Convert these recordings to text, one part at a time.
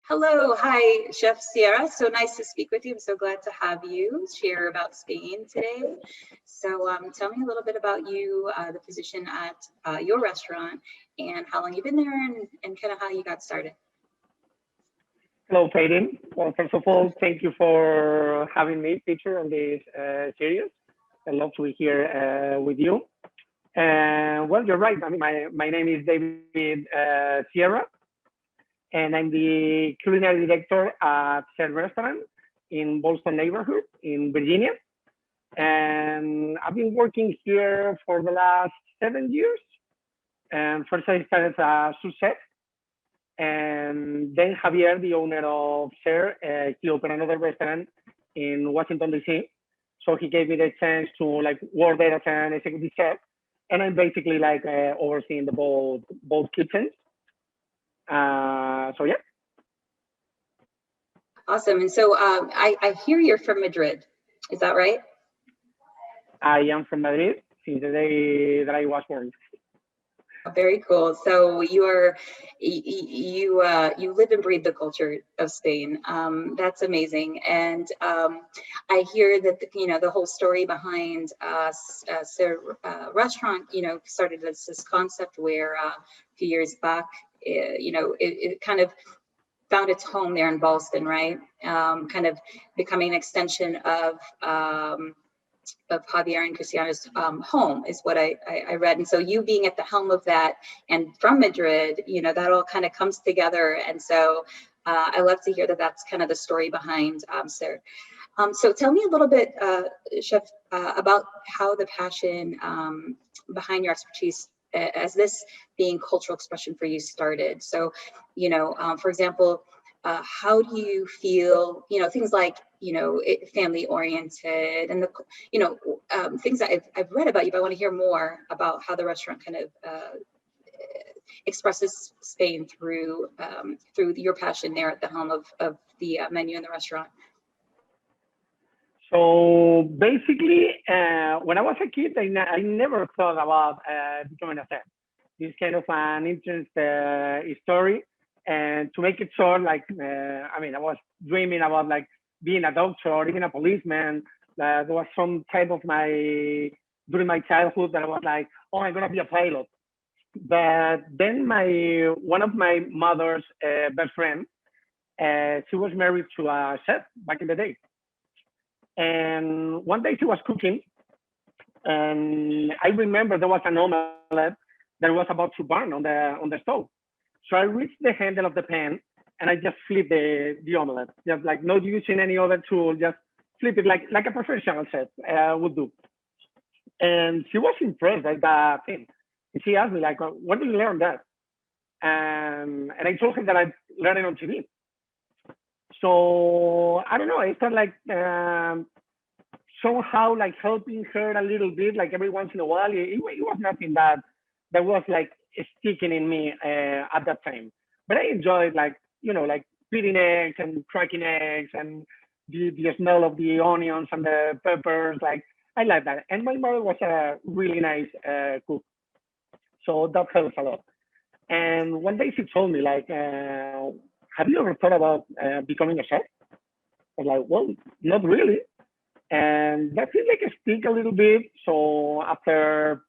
Hello, hi, Chef Sierra. So nice to speak with you. I'm so glad to have you share about Spain today. So tell me a little bit about you, the position at your restaurant, and how long you've been there, and kind of how you got started. Hello, Peyton. Well, first of all, thank you for having me feature on this series. I love to be here with you. And well, you're right. I mean, my name is David Sierra, and I'm the culinary director at Shell Restaurant in Boston neighborhood in Virginia. And I've been working here for the last 7 years. And first I started as sous chef, and then Javier, the owner of Share, he opened another restaurant in Washington D.C. So he gave me the chance to like work there as an executive chef, and I'm basically like overseeing the both kitchens. So yeah, Awesome. And so I hear you're from Madrid. Is that right? I am from Madrid since the day that I was born. Very cool. So you live and breathe the culture of Spain. That's amazing. And I hear that the whole story behind restaurant started as this concept where a few years back, it kind of found its home there in Boston, right? Kind of becoming an extension of Javier and Cristiano's home is what I read. And so you being at the helm of that and from Madrid, that all kind of comes together. And so I love to hear that that's kind of the story behind Sir. So tell me a little bit, Chef, about how the passion behind your expertise as this being cultural expression for you started. So, for example, how do you feel, things like, family oriented and things that I've read about you, but I want to hear more about how the restaurant kind of expresses Spain through your passion there at the helm of the menu in the restaurant. So basically, when I was a kid, I never thought about becoming a chef. This kind of an interesting story. And to make it short, like, I was dreaming about like being a doctor or even a policeman. There was some type of during my childhood that I was like, oh, I'm gonna be a pilot. But then one of my mother's best friend, she was married to a chef back in the day. And one day she was cooking, and I remember there was an omelette that was about to burn on the stove. So I reached the handle of the pan and I just flipped the omelette, just like not using any other tool, just flip it like a professional chef would do. And she was impressed by that thing. And she asked me like, "Where did you learn that?" And I told her that I learned it on TV. So I don't know. I started like somehow like helping her a little bit, like every once in a while. It was nothing that was like sticking in me at that time. But I enjoyed like like beating eggs and cracking eggs and the smell of the onions and the peppers. Like I like that. And my mother was a really nice cook, so that helps a lot. And one day she told me like, "Have you ever thought about becoming a chef?" I was like, "Well, not really." And that seemed like a stick a little bit. So after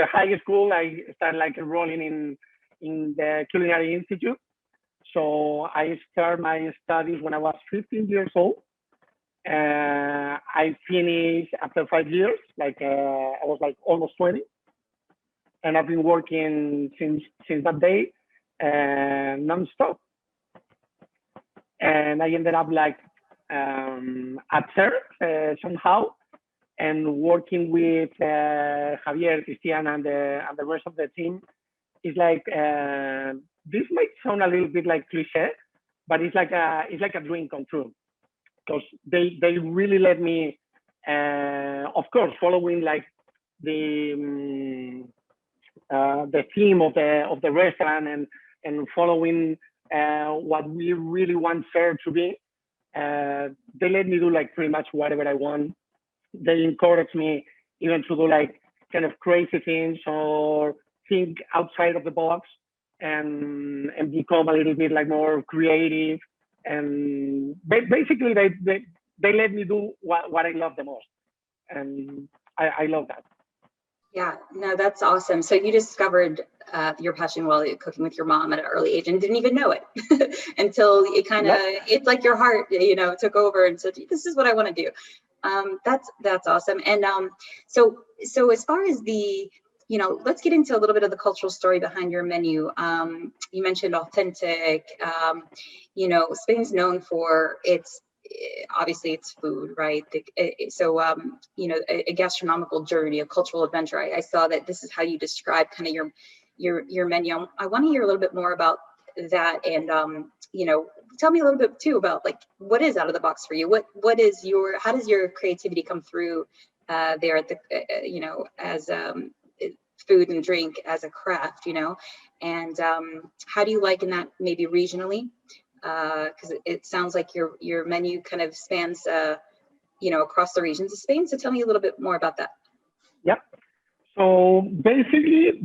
high school, I started like enrolling in the Culinary Institute. So I started my studies when I was 15 years old. I finished after 5 years, like I was like almost 20, and I've been working since that day, nonstop. And I ended up like at CERC somehow, and working with Javier, Cristian, and the rest of the team is like this might sound a little bit like cliche, but it's like a dream come true because they really let me, of course, following like the theme of the restaurant and following what we really want Fair to be. They let me do like pretty much whatever I want. They encourage me even to do like kind of crazy things or think outside of the box. and become a little bit like more creative. And basically, they let me do what I love the most, and I love that. Yeah, no, that's awesome. So you discovered your passion while you're cooking with your mom at an early age and didn't even know it until it kind of, Yep. it's like your heart, took over and said, this is what I want to do. That's awesome. And so as far as let's get into a little bit of the cultural story behind your menu. You mentioned authentic. Spain's known for its obviously it's food, right? So a gastronomical journey, a cultural adventure. I saw that this is how you describe kind of your menu. I want to hear a little bit more about that, and tell me a little bit too about like what is out of the box for you. How does your creativity come through there at the as food and drink as a craft, and how do you liken that maybe regionally? Because it sounds like your menu kind of spans across the regions of Spain. So tell me a little bit more about that. Yep. So basically,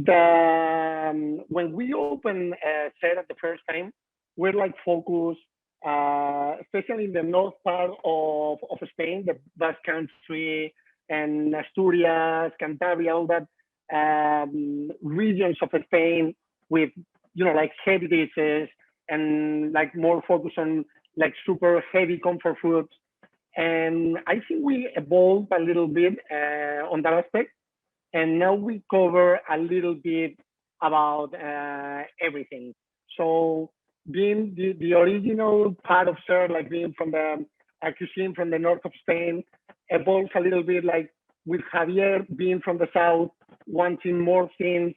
when we open Set at the first time, we're like focused, especially in the north part of Spain, the Basque Country and Asturias, Cantabria, all that regions of Spain with like heavy dishes and like more focus on like super heavy comfort foods. And I think we evolved a little bit on that aspect. And now we cover a little bit about everything. So being the original part of Ser, like being from the cuisine from the north of Spain, evolves a little bit like with Javier being from the south, wanting more things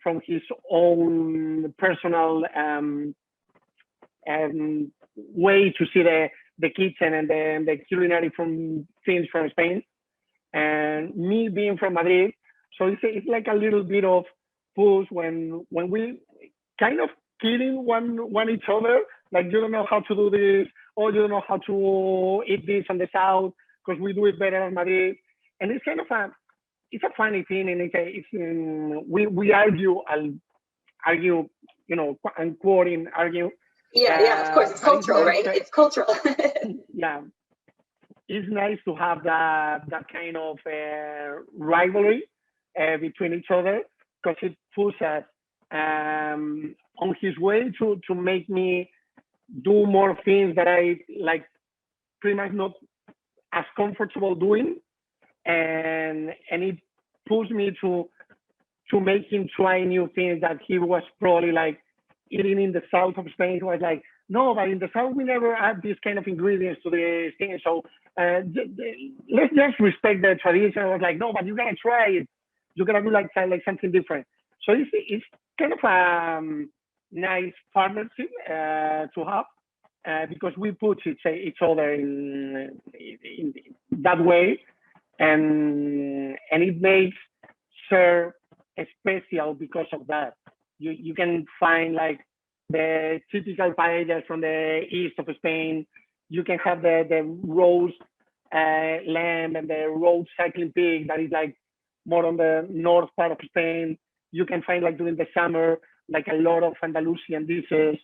from his own personal way to see the kitchen and the culinary from things from Spain. And me being from Madrid, so it's like a little bit of push when we kind of killing one each other, like you don't know how to do this, or you don't know how to eat this on the south because we do it better in Madrid, and it's kind of it's a funny thing, and we argue, and quoting argue. Yeah, of course, it's cultural, right? It's cultural. Yeah, it's nice to have that kind of rivalry between each other because it pushes on his way to make me do more things that I like pretty much not as comfortable doing, and it pushed me to make him try new things that he was probably like eating in the south of Spain. He was like, no, but in the south we never add these kind of ingredients to the thing. So let's just respect the tradition. I was like, no, but you gotta try it. You gotta do like something different. So it's kind of a nice partnership to have because we put each other in that way, and it makes Ser special because of that. You can find like the typical paellas from the east of Spain. You can have the roast lamb and the roast cycling pig that is like more on the north part of Spain. You can find like during the summer like a lot of Andalusian dishes,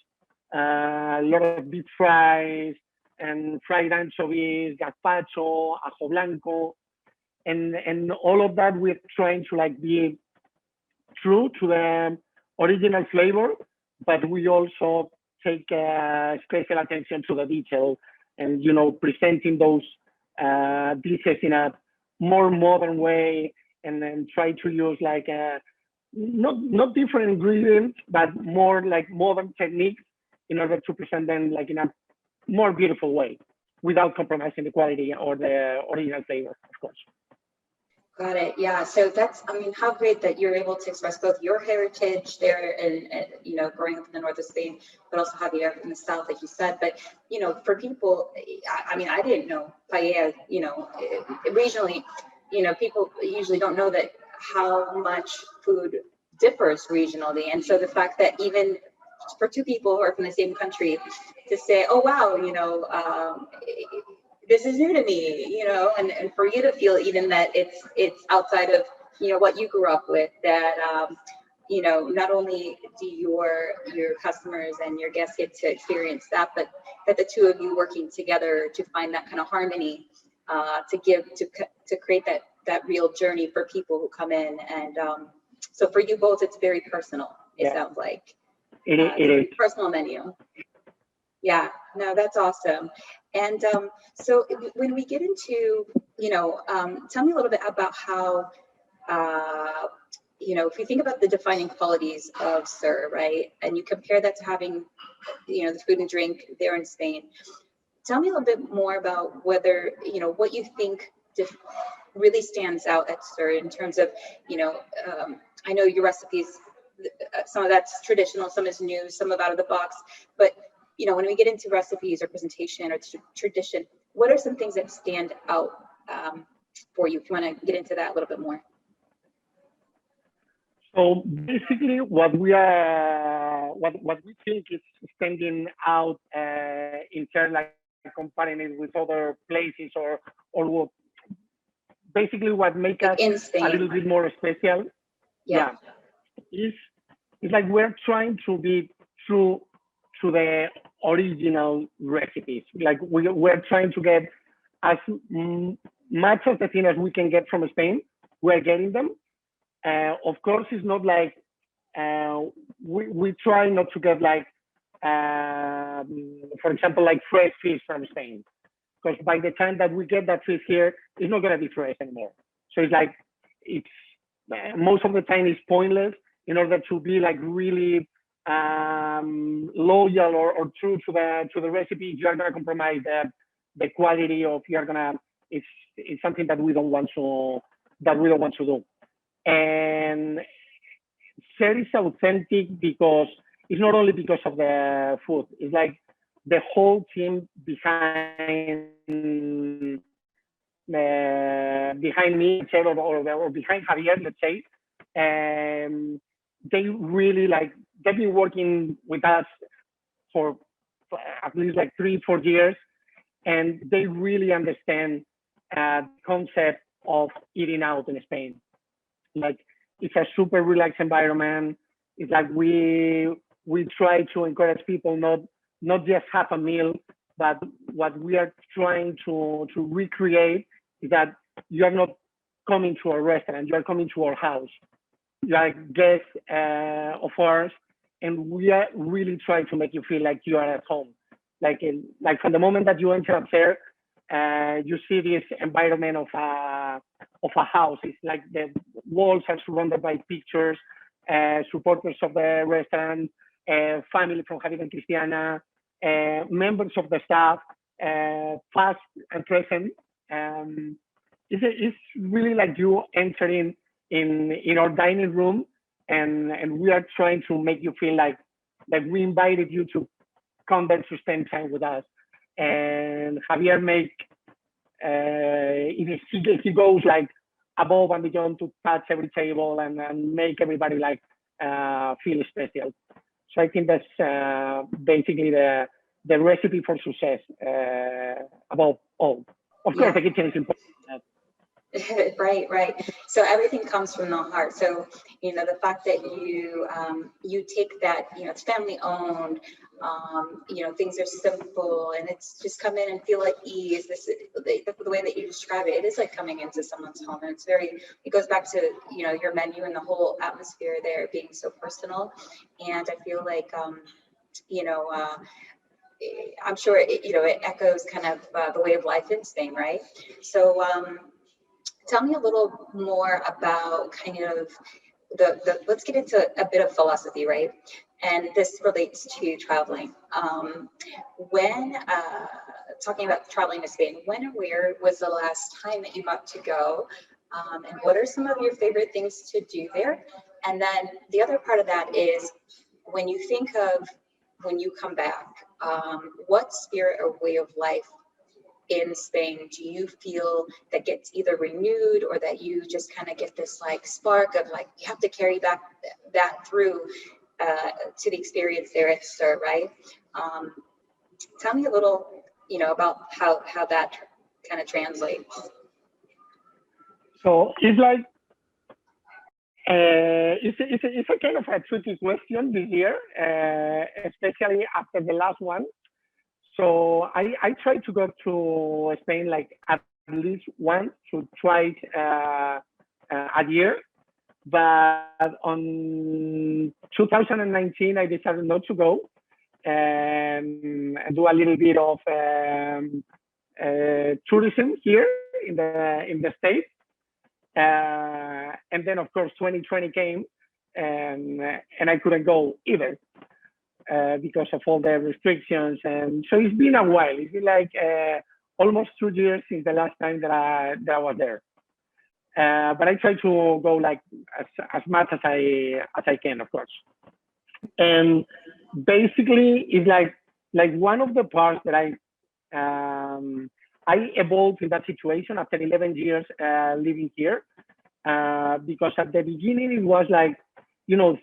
a lot of deep fries and fried anchovies, gazpacho, ajo blanco, and all of that we're trying to like be true to the original flavor, but we also take special attention to the detail and presenting those dishes in a more modern way, and then try to use like not different ingredients but more like modern techniques in order to present them like in a more beautiful way without compromising the quality or the original flavor, of course. Got it. Yeah. So how great that you're able to express both your heritage there and growing up in the north of Spain, but also Javier in the south, like you said. But, for people, I didn't know paella, regionally, people usually don't know that how much food differs regionally. And so the fact that even for two people who are from the same country to say, oh, wow, this is new to me, and for you to feel even that it's outside of, what you grew up with, that, not only do your customers and your guests get to experience that, but that the two of you working together to find that kind of harmony, to create that real journey for people who come in. And so for you both, it's very personal. It sounds like it it's a very is. personal menu. Yeah, no, that's awesome. And so when we get into, tell me a little bit about how, if you think about the defining qualities of Sir, right, and you compare that to having, the food and drink there in Spain, tell me a little bit more about whether, what you think really stands out at Sir in terms of, I know your recipes, some of that's traditional, some is new, some of out of the box, but when we get into recipes or presentation or tradition, what are some things that stand out for you? If you want to get into that a little bit more. So basically, what we think is standing out in terms like comparing it with other places or what basically what makes us a little bit more special. Yeah, is like we're trying to be true to the original recipes. Like we're trying to get as much of the thing as we can get from Spain. We're getting them. Of course, it's not like we try not to get like, for example, like fresh fish from Spain, because by the time that we get that fish here, it's not gonna be fresh anymore. So it's like most of the time it's pointless in order to be like really loyal or true to the recipe. You're gonna compromise the quality of it's something that we don't want to do. And Sir is authentic because it's not only because of the food. It's like the whole team behind me, or behind Javier, let's say. They really they've been working with us for at least like 3-4 years, and they really understand the concept of eating out in Spain. Like it's a super relaxed environment. It's like we try to encourage people not just have a meal, but what we are trying to recreate is that you are not coming to a restaurant, you are coming to our house. You are guests of ours, and we are really trying to make you feel like you are at home. Like from the moment that you enter up there, you see this environment of a house. It's like the walls are surrounded by pictures, supporters of the restaurant, family from Javier and Cristiana, members of the staff, past and present. It's really like you entering in our dining room, and we are trying to make you feel like we invited you to come there to spend time with us. And Javier he goes like above and beyond to touch every table and make everybody feel special. So I think that's basically the recipe for success above all. Of course, the kitchen is important. Right. So everything comes from the heart. So, the fact that you take that, it's family owned, things are simple, and it's just come in and feel like ease. The way that you describe it, it is like coming into someone's home. And it goes back to, your menu and the whole atmosphere there being so personal. And I feel like, I'm sure it echoes kind of the way of life in Spain, right? So, tell me a little more about kind of let's get into a bit of philosophy, right? And this relates to traveling. When talking about traveling to Spain, when and where was the last time that you got to go? And what are some of your favorite things to do there? And then the other part of that is when you think of when you come back, what spirit or way of life in Spain do you feel that gets either renewed or that you just kind of get this spark of you have to carry back that through to the experience there at Sir, right? Tell me a little, about how that kind of translates. So it's like It's a kind of a tricky question this year, especially after the last one. So I try to go to Spain like at least once to try it a year. But on 2019, I decided not to go and do a little bit of tourism here in the States. And then, of course, 2020 came and I couldn't go either because of all the restrictions. And so it's been a while. It's been like almost 2 years since the last time that I was there. But I try to go like as much as I can, of course. And basically, it's like one of the parts that I evolved in that situation after 11 years living here, because at the beginning it was like,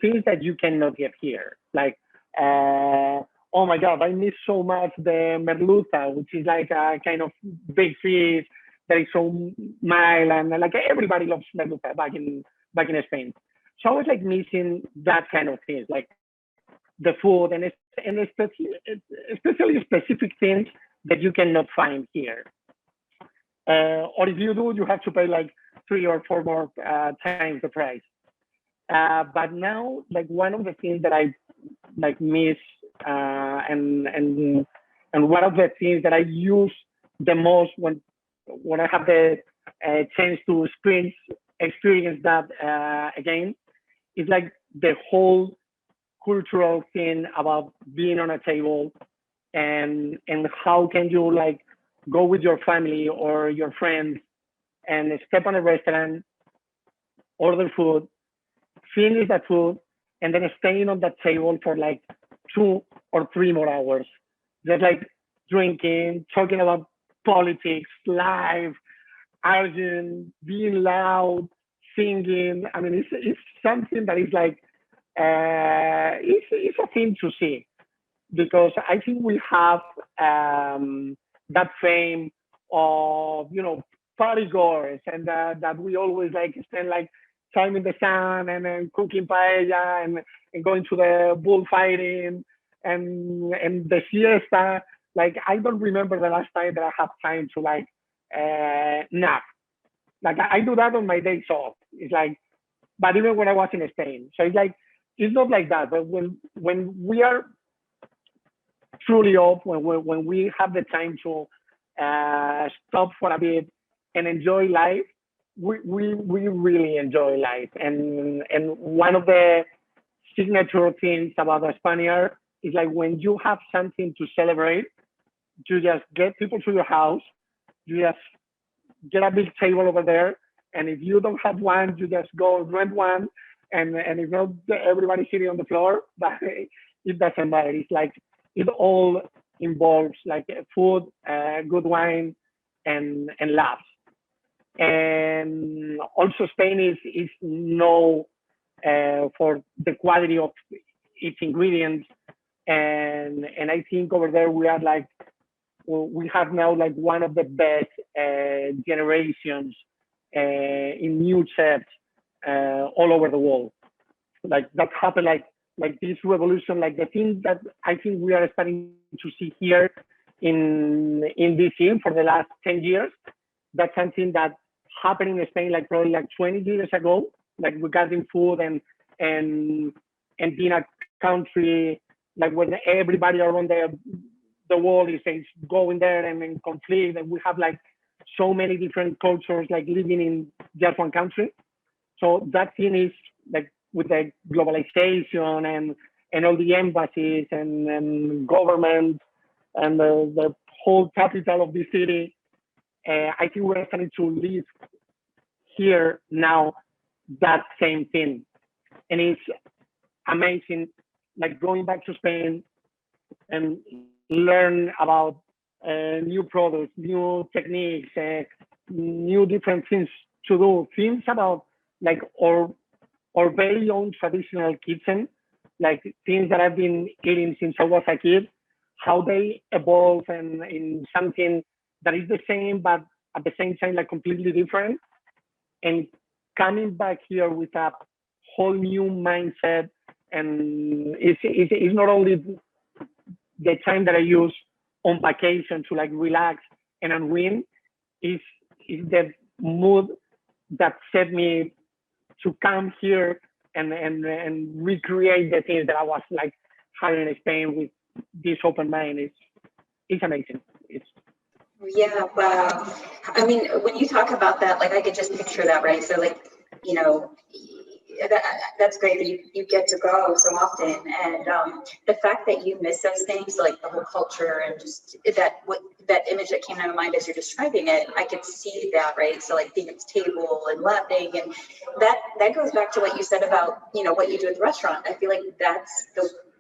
things that you cannot get here, like oh my God, I miss so much the merluza, which is like a kind of big fish that is so mild, and like everybody loves merluza back in Spain. So I was like missing that kind of things, like the food and especially specific things that you cannot find here. Or if you do, you have to pay like 3 or 4 more times the price. But now, like one of the things that I like miss and one of the things that I use the most when I have the chance to experience that again is like the whole cultural thing about being on a table and how can you like go with your family or your friends and step on a restaurant, order food, finish that food, and then staying on that table for like 2 or 3 more hours, just like drinking, talking about politics, life, arguing, being loud, singing. I mean, it's something that is like it's a thing to see because I think we have that fame of party goers and that we always like spend like time in the sun and then cooking paella and going to the bullfighting and the siesta. Like I don't remember the last time that I have time to like nap. Like I do that on my days off. It's like, but even when I was in Spain, so it's like it's not like that. But when we are truly off, when we have the time to stop for a bit and enjoy life, we really enjoy life. And one of the signature things about the Spaniard is like when you have something to celebrate, you just get people to your house, you just get a big table over there, and if you don't have one, you just go rent one, and if not, everybody sitting on the floor, but it doesn't matter. It's like it all involves like food, good wine, and laughs. And also Spain is known for the quality of its ingredients, and I think over there we are like we have now like one of the best generations in new chefs all over the world. Like that happened like this revolution, like the thing that I think we are starting to see here in this year for the last 10 years. That's something that happened in Spain like probably like 20 years ago, like regarding food and being a country like when everybody around the world is going there and in conflict, and we have like so many different cultures like living in just one country. So that thing is like with the globalization and all the embassies and government and the whole capital of the city, I think we're starting to live here now that same thing. And it's amazing, like going back to Spain and learn about new products, new techniques, new different things to do, things about like our very own traditional kitchen, like things that I've been eating since I was a kid, how they evolve and in something that is the same, but at the same time, like completely different. And coming back here with a whole new mindset, and it's not only the time that I use on vacation to like relax and unwind, is the mood that set me to come here and recreate the things that I was like having in Spain with this open mind. It's amazing. It's Yeah, wow. I mean, when you talk about that, like I could just picture that, right? So like, you know, that, that's great that you get to go so often. And the fact that you miss those things, like the whole culture and just that image that came to my mind as you're describing it, I could see that, right? So like being at the table and laughing, and that goes back to what you said about, you know, what you do at the restaurant. I feel like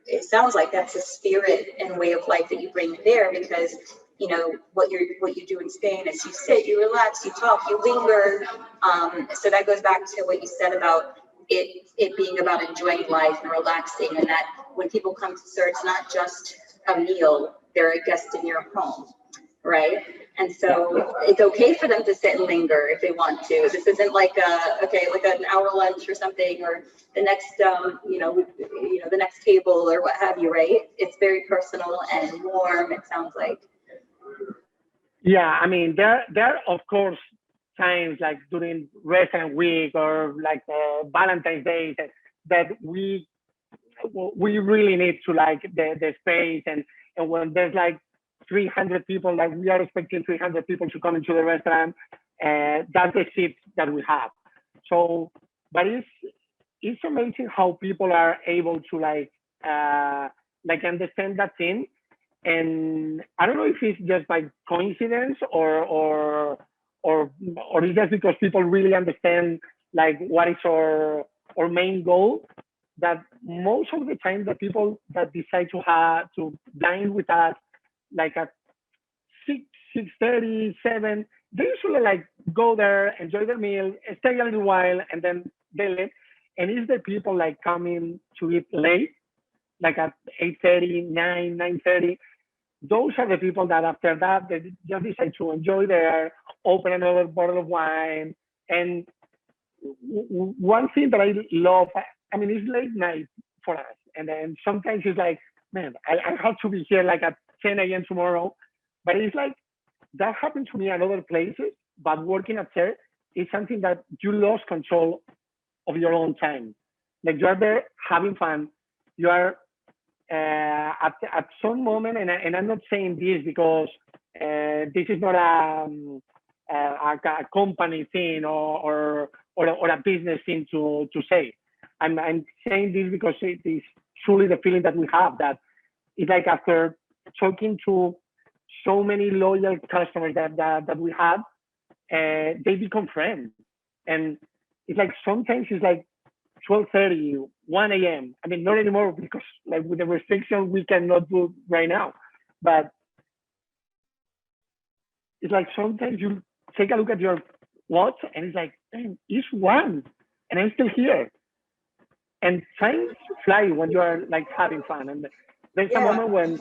it sounds like that's the spirit and way of life that you bring there, because you know what you do in Spain is you sit, you relax, you talk, you linger. So that goes back to what you said about it being about enjoying life and relaxing, and that when people come to Sir, it's not just a meal; they're a guest in your home, right? And so it's okay for them to sit and linger if they want to. This isn't like like an hour lunch or something, or the next the next table or what have you, right? It's very personal and warm. It sounds like. Yeah, I mean, there are of course times like during restaurant week or like Valentine's Day that we really need to like the space, and when there's like 300 people, like we are expecting 300 people to come into the restaurant, that's the seats that we have. So, but it's amazing how people are able to like understand that thing. And I don't know if it's just by coincidence or it's just because people really understand like what is our main goal, that most of the time the people that decide to dine with us like at 6:30, 7, they usually like go there, enjoy their meal, stay a little while, and then they leave. And it's the people like coming to eat late, like at 8:30, 9:30. Those are the people that after that they just decide to enjoy there, open another bottle of wine. And one thing that I love, I mean, it's late night for us, and then sometimes it's like, man, I have to be here like at 10 a.m. tomorrow. But it's like that happened to me at other places. But working at Ser is something that you lost control of your own time. Like you are there having fun. You are at some moment, and I'm not saying this because this is not a company thing or a business thing to say. I'm saying this because it is truly the feeling that we have, that it's like after talking to so many loyal customers that we have, they become friends. And it's like sometimes it's like 12:30, 1 a.m. I mean, not anymore because like with the restriction we cannot do right now. But it's like sometimes you take a look at your watch and it's like, damn, it's 1 and I'm still here. And time fly when you are like having fun. And there's a moment when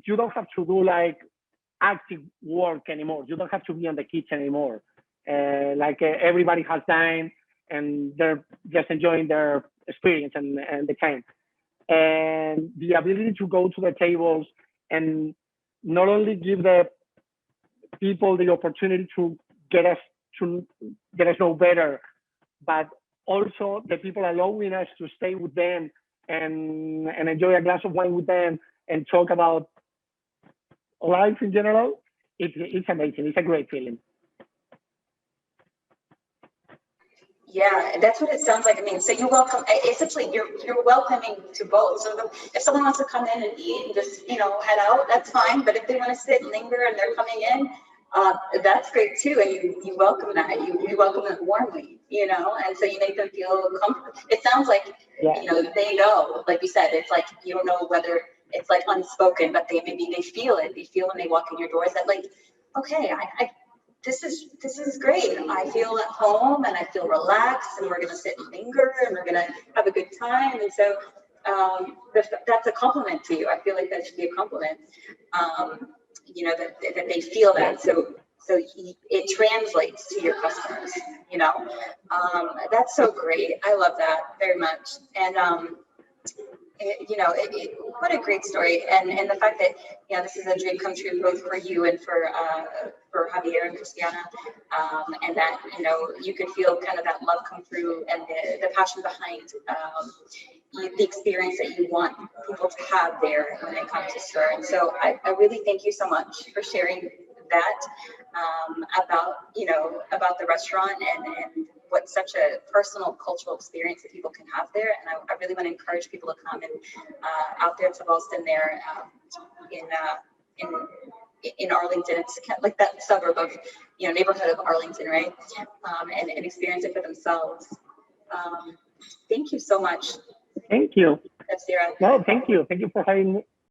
you don't have to do like active work anymore. You don't have to be in the kitchen anymore. Everybody has time and they're just enjoying their experience and the time. And the ability to go to the tables and not only give the people the opportunity to get us know better, but also the people allowing us to stay with them and enjoy a glass of wine with them and talk about life in general. It's amazing. It's a great feeling. Yeah, that's what it sounds like. I mean, so you're welcome. Essentially, you're welcoming to both. So if someone wants to come in and eat and just head out, that's fine. But if they want to sit and linger and they're coming in, that's great too. And you welcome that. You welcome them warmly. And so you make them feel comfortable. It sounds like they know, like you said, it's like you don't know whether it's like unspoken, but they feel it. They feel when they walk in your doors that like, okay, this is great. I feel at home and I feel relaxed, and we're gonna sit and linger and we're gonna have a good time. And so that's a compliment to you. I feel like that should be a compliment. That they feel that. So so it translates to your customers, you know. That's so great. I love that very much. And what a great story, and the fact that this is a dream come true both for you and for Javier and Cristiana, and that you could feel kind of that love come through and the passion behind the experience that you want people to have there when they come to Spur. And so I really thank you so much for sharing that about the restaurant and what's such a personal cultural experience that people can have there. And I really want to encourage people to come and out there to Boston there in Arlington. It's kind of like that suburb of, neighborhood of Arlington, right? And experience it for themselves. Thank you so much. Thank you. Sarah. No, thank you. Thank you for having